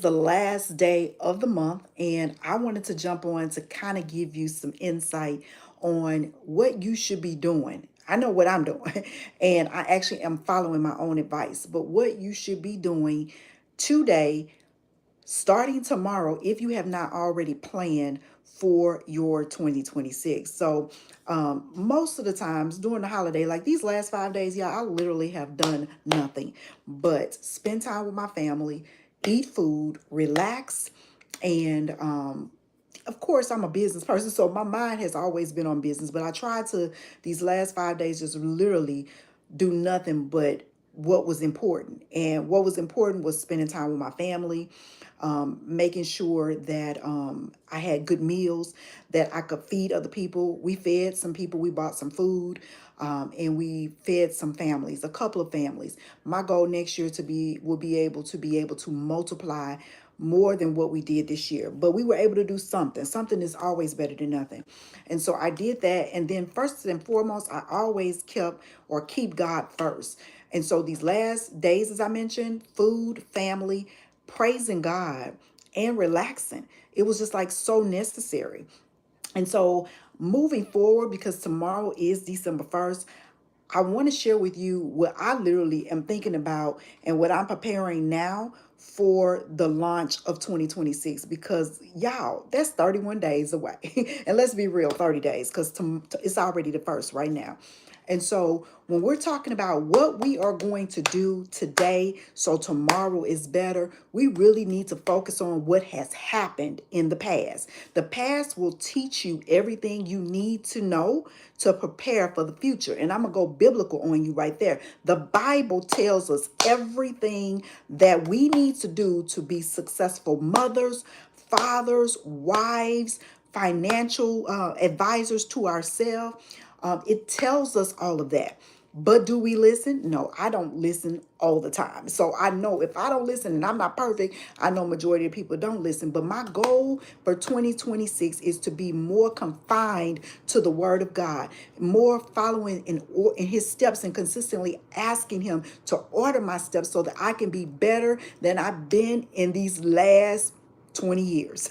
the last day of the month, and I wanted to jump on to kind of give you some insight on what you should be doing. I know what I'm doing, and I actually am following my own advice, but what you should be doing today, starting tomorrow, if you have not already planned for your 2026. So, most of the times during the holiday, like these last 5 days, yeah, I literally have done nothing but spend time with my family, eat food, relax, and of course, I'm a business person, so my mind has always been on business. But I tried to these last 5 days just literally do nothing but what was important. And what was important was spending time with my family, making sure that I had good meals, that I could feed other people. We fed some people, we bought some food, and we fed some families, a couple of families. My goal next year to be will be able to multiply more than what we did this year. But we were able to do something. Something is always better than nothing. And so I did that. And then first and foremost, I always kept or keep God first. And so these last days, as I mentioned, food, family, praising God, and relaxing. It was just like so necessary. And so moving forward, because tomorrow is December 1st, I want to share with you what I literally am thinking about and what I'm preparing now for the launch of 2026, because y'all, that's 31 days away. And let's be real, 30 days, because it's already the first right now. And so when we're talking about what we are going to do today so tomorrow is better, we really need to focus on what has happened in the past. The past will teach you everything you need to know to prepare for the future. And I'm going to go biblical on you right there. The Bible tells us everything that we need to do to be successful mothers, fathers, wives, financial advisors to ourselves. It tells us all of that. But do we listen? No, I don't listen all the time. So I know if I don't listen, and I'm not perfect, I know majority of people don't listen. But my goal for 2026 is to be more confined to the word of God, more following in his steps and consistently asking him to order my steps so that I can be better than I've been in these last 20 years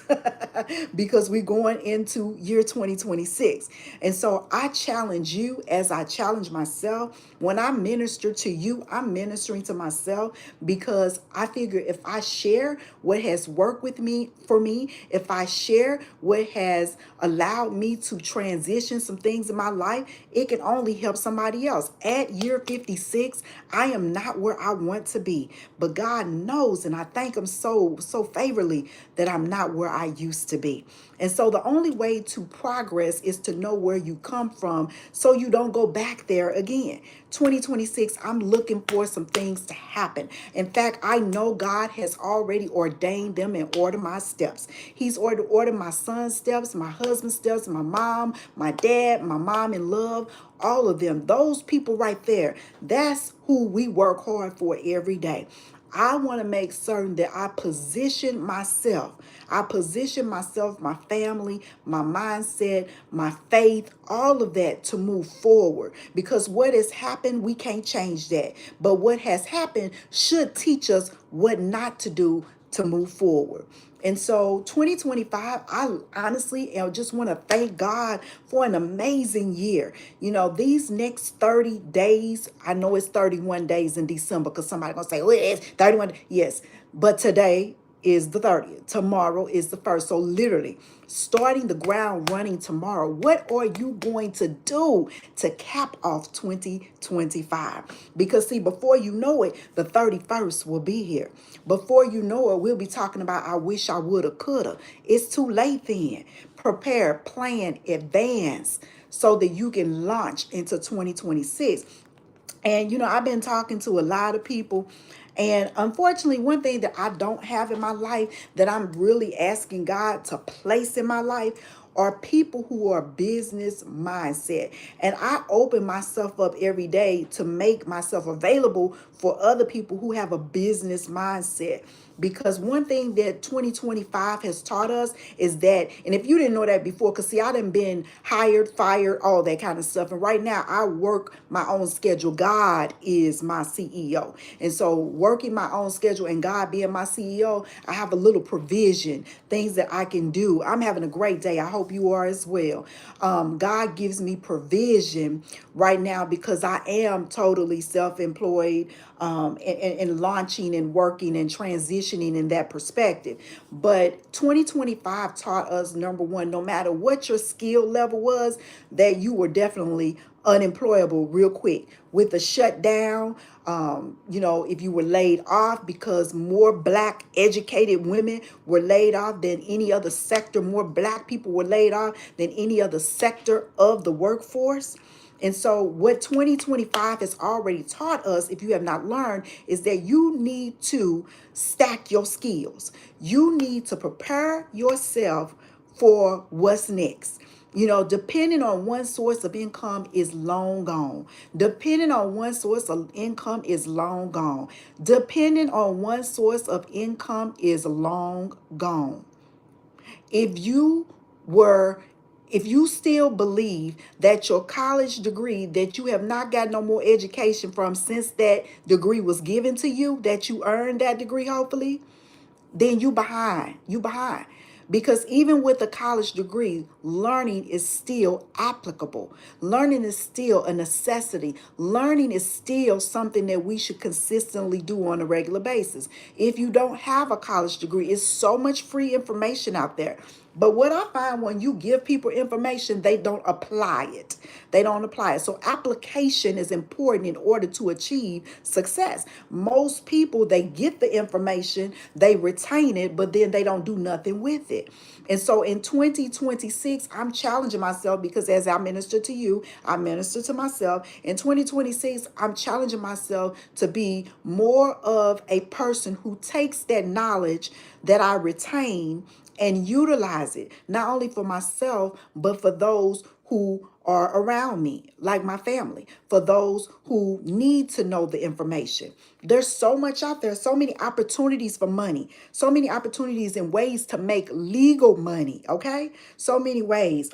because we're going into year 2026. And so I challenge you as I challenge myself. When I minister to you, I'm ministering to myself, because I figure if I share what has worked with me for me, if I share what has allowed me to transition some things in my life, it can only help somebody else. At year 56, I am not where I want to be, but God knows, and I thank him so favorably that I'm not where I used to be. And so the only way to progress is to know where you come from so you don't go back there again. 2026, I'm looking for some things to happen. In fact, I know God has already ordained them and ordered my steps. He's ordered my son's steps, my husband's steps, my mom, my dad, my mom in love, all of them. Those people right there, that's who we work hard for every day. I want to make certain that I position myself. I position myself, my family, my mindset, my faith, all of that to move forward. Because what has happened, we can't change that. But what has happened should teach us what not to do to move forward. And so 2025, I honestly just want to thank God for an amazing year. You know, these next 30 days, I know it's 31 days in December because somebody going to say, oh, it's 31. Yes, but today is the 30th. Tomorrow is the first. So literally starting the ground running tomorrow. What are you going to do to cap off 2025? Because see, before you know it, the 31st will be here. Before you know it, we'll be talking about I wish I woulda, coulda. It's too late then. Prepare, plan, advance so that you can launch into 2026. And, I've been talking to a lot of people. And unfortunately, one thing that I don't have in my life that I'm really asking God to place in my life are people who are business mindset. And I open myself up every day to make myself available for other people who have a business mindset. Because one thing that 2025 has taught us is that, and if you didn't know that before, because see, I done been hired, fired, all that kind of stuff. And right now I work my own schedule. God is my CEO. And so working my own schedule and God being my CEO, I have a little provision, things that I can do. I'm having a great day. I hope you are as well. God gives me provision right now because I am totally self-employed, and launching and working and transitioning in that perspective. But 2025 taught us, number one, no matter what your skill level was, that you were definitely unemployable real quick with the shutdown. If you were laid off, because more black educated women were laid off than any other sector, more black people were laid off than any other sector of the workforce. And so, what 2025 has already taught us, if you have not learned, is that you need to stack your skills. You need to prepare yourself for what's next. Depending on one source of income is long gone. Depending on one source of income is long gone. Depending on one source of income is long gone. If you were if you still believe that your college degree that you have not got no more education from since that degree was given to you, that you earned that degree, hopefully, then you behind. You behind. Because even with a college degree, learning is still applicable. Learning is still a necessity. Learning is still something that we should consistently do on a regular basis. If you don't have a college degree, it's so much free information out there. But what I find, when you give people information, they don't apply it. They don't apply it. So application is important in order to achieve success. Most people, they get the information, they retain it, but then they don't do nothing with it. And so in 2026, I'm challenging myself, because as I minister to you, I minister to myself. In 2026, I'm challenging myself to be more of a person who takes that knowledge that I retain and utilize it, not only for myself, but for those who are around me, like my family, for those who need to know the information. There's so much out there, so many opportunities for money, so many opportunities and ways to make legal money, okay? So many ways.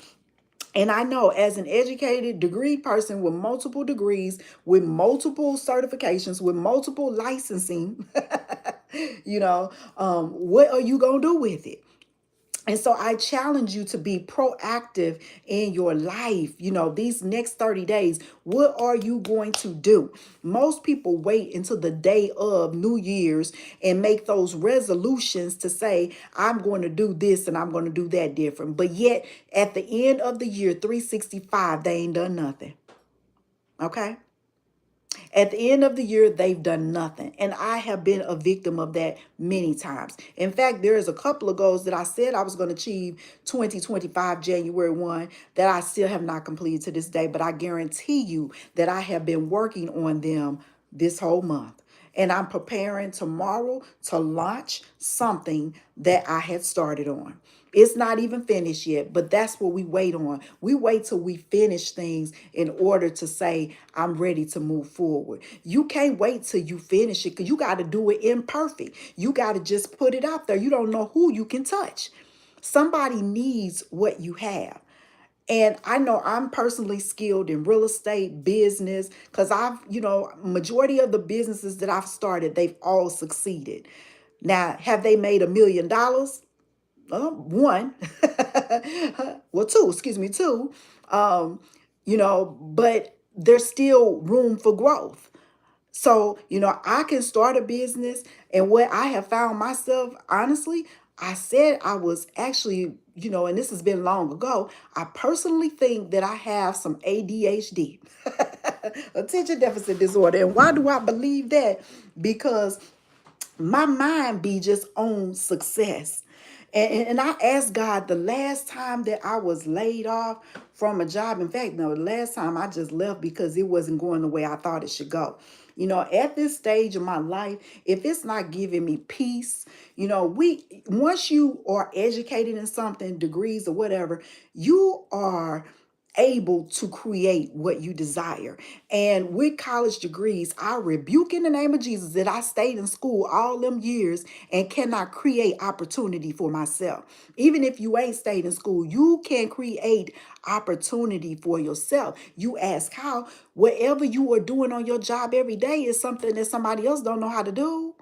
And I know, as an educated, degree person with multiple degrees, with multiple certifications, with multiple licensing, what are you going to do with it? And so I challenge you to be proactive in your life. These next 30 days, what are you going to do? Most people wait until the day of New Year's and make those resolutions to say, I'm going to do this and I'm going to do that different. But yet, at the end of the year, 365, they ain't done nothing. Okay? At the end of the year, they've done nothing. And I have been a victim of that many times. In fact, there is a couple of goals that I said I was going to achieve 2025, January 1, that I still have not completed to this day. But I guarantee you that I have been working on them this whole month. And I'm preparing tomorrow to launch something that I had started on. It's not even finished yet, but that's what we wait on. We wait till we finish things in order to say, I'm ready to move forward. You can't wait till you finish it, because you got to do it imperfect. You got to just put it out there. You don't know who you can touch. Somebody needs what you have. And I know I'm personally skilled in real estate business, because majority of the businesses that I've started, they've all succeeded. Now, have they made $1 million? One, well, two, excuse me, two. But there's still room for growth. So, I can start a business. And what I have found myself, honestly, I said I was actually, and this has been long ago, I personally think that I have some ADHD, attention deficit disorder. And why do I believe that? Because my mind be just on success. And I asked God the last time that I was laid off from a job. In fact, no, the last time I just left because it wasn't going the way I thought it should go. At this stage of my life, if it's not giving me peace, we once you are educated in something, degrees or whatever, you are able to create what you desire. And with college degrees, I rebuke in the name of Jesus that I stayed in school all them years and cannot create opportunity for myself. Even if you ain't stayed in school, you can create opportunity for yourself. You ask how. Whatever you are doing on your job every day is something that somebody else don't know how to do.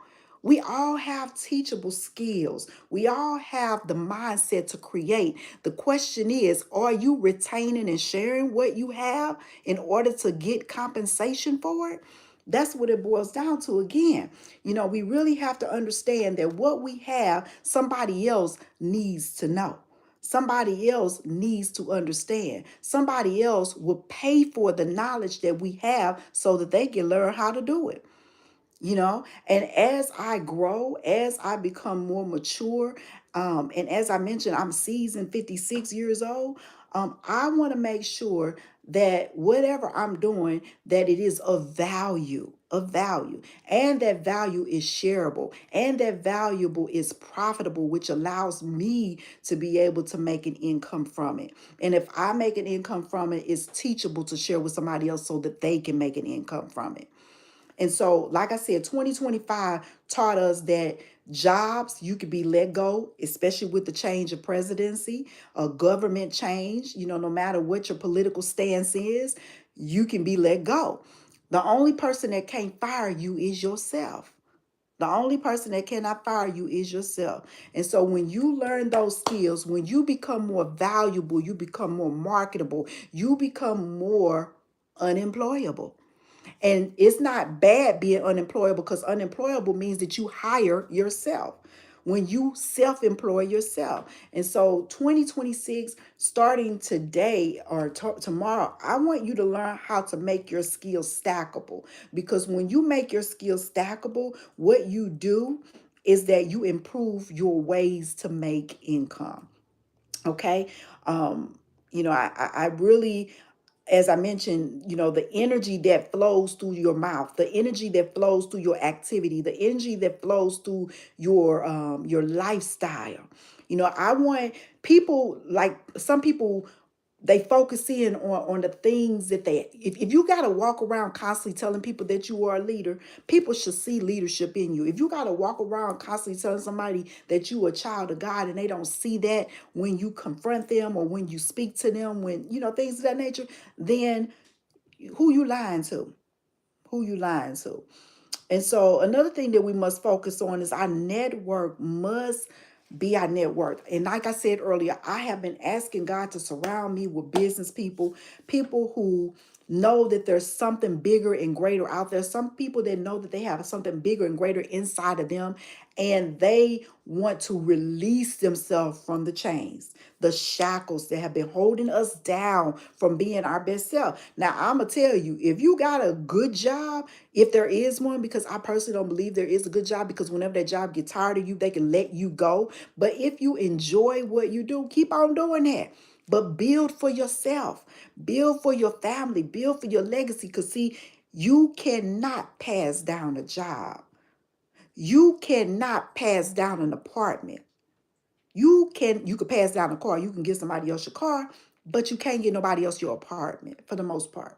We all have teachable skills. We all have the mindset to create. The question is, are you retaining and sharing what you have in order to get compensation for it? That's what it boils down to again. We really have to understand that what we have, somebody else needs to know. Somebody else needs to understand. Somebody else will pay for the knowledge that we have so that they can learn how to do it. And as I grow, as I become more mature, and as I mentioned, I'm seasoned 56 years old. I want to make sure that whatever I'm doing, that it is of value, and that value is shareable, and that valuable is profitable, which allows me to be able to make an income from it. And if I make an income from it, it's teachable to share with somebody else so that they can make an income from it. And so, like I said, 2025 taught us that jobs, you could be let go, especially with the change of presidency, a government change, no matter what your political stance is, you can be let go. The only person that can't fire you is yourself. The only person that cannot fire you is yourself. And so when you learn those skills, when you become more valuable, you become more marketable, you become more unemployable. And it's not bad being unemployable, because unemployable means that you hire yourself when you self-employ yourself. And so 2026, starting today or tomorrow, I want you to learn how to make your skills stackable, because when you make your skills stackable, what you do is that you improve your ways to make income. Okay. um I really, as I mentioned, the energy that flows through your mouth, the energy that flows through your activity, the energy that flows through your lifestyle. I want people, like some people, they focus in on the things that if you got to walk around constantly telling people that you are a leader, people should see leadership in you. If you got to walk around constantly telling somebody that you are a child of God and they don't see that when you confront them or when you speak to them, when things of that nature, then who you lying to? Who you lying to? And so another thing that we must focus on is our network must be our network. And like I said earlier, I have been asking God to surround me with business people, people who know that there's something bigger and greater out there. Some people that know that they have something bigger and greater inside of them, and they want to release themselves from the chains, the shackles that have been holding us down from being our best self. Now, I'm going to tell you, if you got a good job, if there is one, because I personally don't believe there is a good job, because whenever that job gets tired of you, they can let you go. But if you enjoy what you do, keep on doing that. But build for yourself, build for your family, build for your legacy. Because, see, you cannot pass down a job. You cannot pass down an apartment. You could pass down a car. You can give somebody else your car, but you can't get nobody else your apartment for the most part.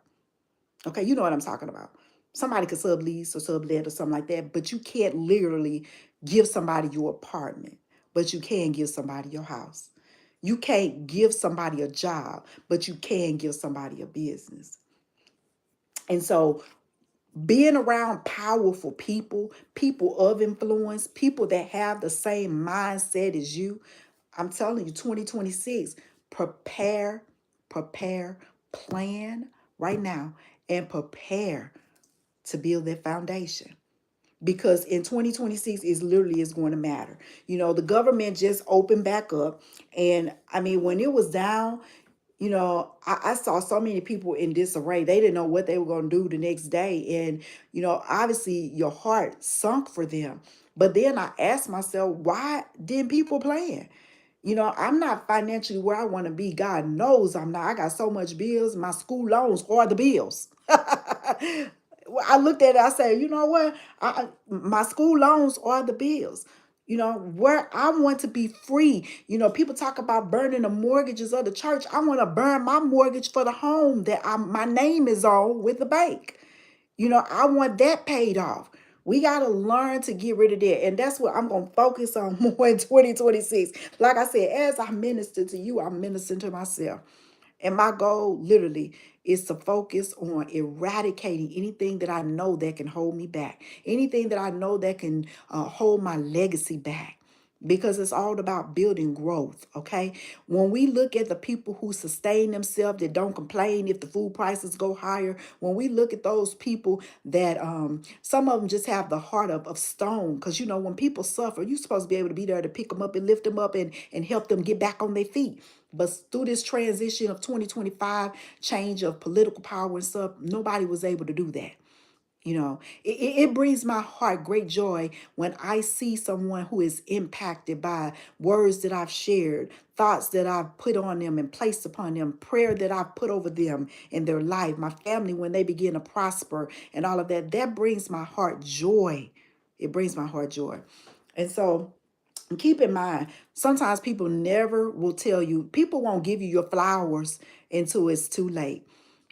Okay, you know what I'm talking about. Somebody could sublease or sublet or something like that, but you can't literally give somebody your apartment, but you can give somebody your house. You can't give somebody a job, but you can give somebody a business. And so being around powerful people, people of influence, people that have the same mindset as you, I'm telling you, 2026, prepare, prepare, plan right now, and prepare to build that foundation. Because in 2026 is literally is going to matter. The government just opened back up. And I mean, when it was down, I saw so many people in disarray. They didn't know what they were going to do the next day. And, obviously your heart sunk for them. But then I asked myself, why didn't people plan? I'm not financially where I want to be. God knows I'm not. I got so much bills. My school loans are the bills. I looked at it, I said, you know what? My school loans are the bills. Where I want to be free. People talk about burning the mortgages of the church. I want to burn my mortgage for the home that my name is on with the bank. I want that paid off. We got to learn to get rid of that. And that's what I'm going to focus on more in 2026. Like I said, as I minister to you, I'm ministering to myself. And my goal literally is to focus on eradicating anything that I know that can hold me back, anything that I know that can hold my legacy back. Because it's all about building growth, okay? When we look at the people who sustain themselves, that don't complain if the food prices go higher, when we look at those people that some of them just have the heart of stone, because when people suffer, you're supposed to be able to be there to pick them up and lift them up and help them get back on their feet. But through this transition of 2025, change of political power and stuff, nobody was able to do that. It brings my heart great joy when I see someone who is impacted by words that I've shared, thoughts that I've put on them and placed upon them, prayer that I've put over them in their life, my family when they begin to prosper and all of that. That brings my heart joy. It brings my heart joy. And so, keep in mind, sometimes people never will tell you, people won't give you your flowers until it's too late.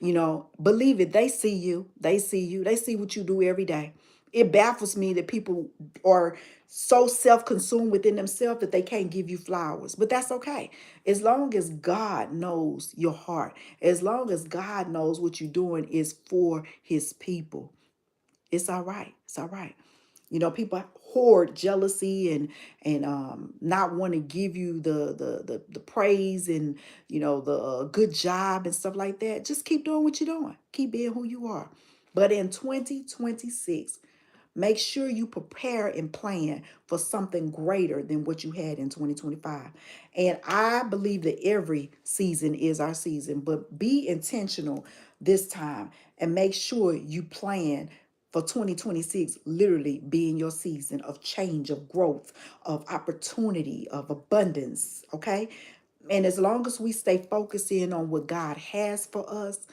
Believe it, they see you, they see what you do every day. It baffles me that people are so self-consumed within themselves that they can't give you flowers. But that's okay. As long as God knows your heart, as long as God knows what you're doing is for his people, it's all right. It's all right. People hoard jealousy and not want to give you the praise and the good job and stuff like that. Just keep doing what you're doing. Keep being who you are. But in 2026, make sure you prepare and plan for something greater than what you had in 2025. And I believe that every season is our season, but be intentional this time and make sure you plan for 2026 literally being your season of change, of growth, of opportunity, of abundance. Okay. And as long as we stay focused in on what God has for us,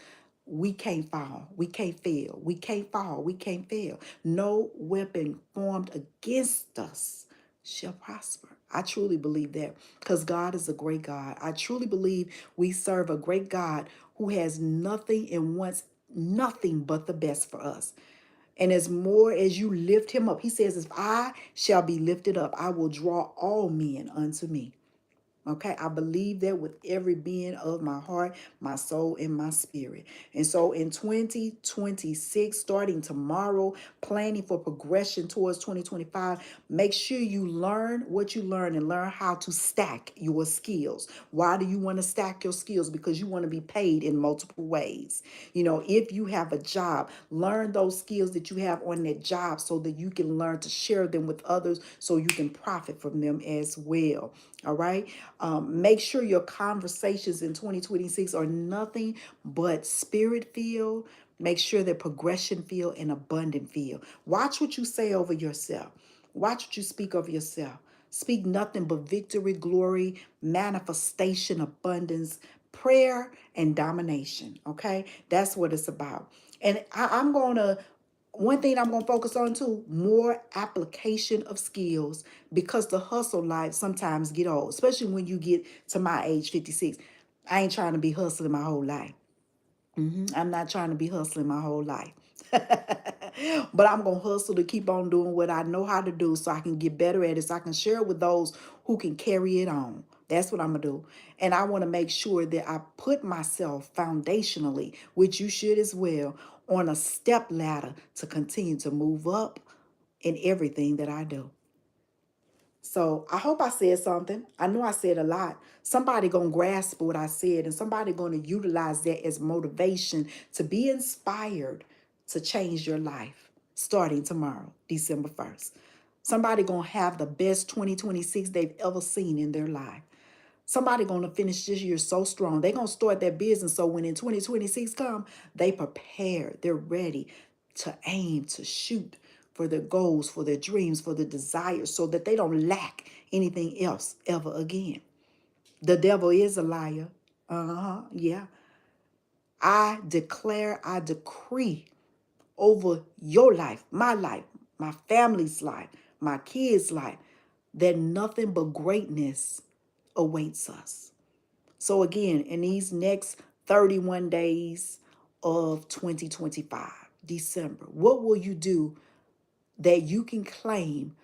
we can't fall. We can't fail. We can't fall. We can't fail. No weapon formed against us shall prosper. I truly believe that because God is a great God. I truly believe we serve a great God who has nothing and wants nothing but the best for us. And as more as you lift him up, he says, if I shall be lifted up, I will draw all men unto me. Okay, I believe that with every being of my heart, my soul, and my spirit. And so in 2026, starting tomorrow, planning for progression towards 2025, make sure you learn what you learn and learn how to stack your skills. Why do you want to stack your skills? Because you want to be paid in multiple ways. If you have a job, learn those skills that you have on that job so that you can learn to share them with others so you can profit from them as well. All right. Make sure your conversations in 2026 are nothing but spirit filled. Make sure they're progression filled and abundant filled. Watch what you say over yourself. Watch what you speak over yourself. Speak nothing but victory, glory, manifestation, abundance, prayer, and domination. Okay, that's what it's about. And I'm going to one thing I'm going to focus on too, more application of skills because the hustle life sometimes get old, especially when you get to my age, 56. I ain't trying to be hustling my whole life. I'm not trying to be hustling my whole life. But I'm going to hustle to keep on doing what I know how to do so I can get better at it, so I can share it with those who can carry it on. That's what I'm going to do. And I want to make sure that I put myself foundationally, which you should as well, on a step ladder to continue to move up in everything that I do. So I hope I said something. I know I said a lot. Somebody gonna grasp what I said, and somebody gonna utilize that as motivation to be inspired to change your life starting tomorrow, December 1st. Somebody gonna have the best 2026 they've ever seen in their life. Somebody gonna finish this year so strong. They're gonna start their business so when in 2026 come, they prepared. They're ready to aim, to shoot for their goals, for their dreams, for their desires, so that they don't lack anything else ever again. The devil is a liar. Yeah. I declare, I decree over your life, my family's life, my kids' life, that nothing but greatness awaits us. So again, in these next 31 days of 2025, December, what will you do that you can claim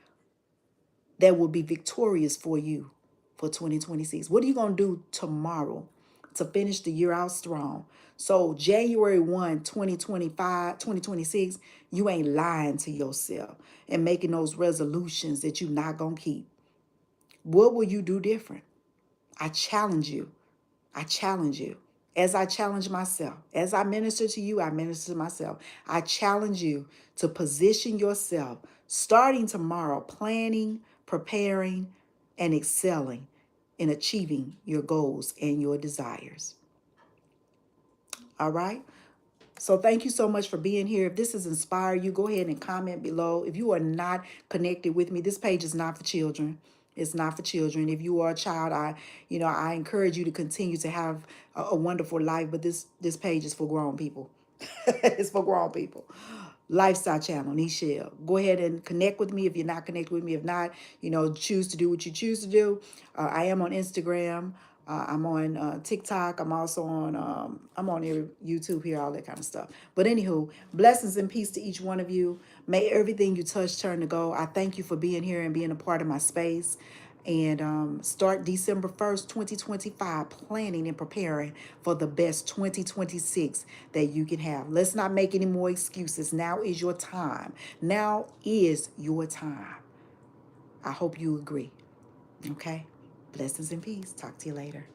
that will be victorious for you for 2026? What are you going to do tomorrow to finish the year out strong? So January 1, 2025, 2026, you ain't lying to yourself and making those resolutions that you're not going to keep. What will you do different? I challenge you. I challenge you. As I challenge myself, as I minister to you, I minister to myself. I challenge you to position yourself starting tomorrow, planning, preparing, and excelling in achieving your goals and your desires. All right? So thank you so much for being here. If this has inspired you, go ahead and comment below. If you are not connected with me, this page is not for children. It's not for children. If you are a child, I encourage you to continue to have a wonderful life. But this page is for grown people. It's for grown people. Lifestyle channel, Nichelle. Go ahead and connect with me if you're not connected with me. If not, choose to do what you choose to do. I am on Instagram. I'm on TikTok. I'm also on I'm on YouTube here, all that kind of stuff. But anywho, blessings and peace to each one of you. May everything you touch turn to gold. I thank you for being here and being a part of my space. And start December 1st, 2025, planning and preparing for the best 2026 that you can have. Let's not make any more excuses. Now is your time. Now is your time. I hope you agree. Okay? Blessings and peace. Talk to you later.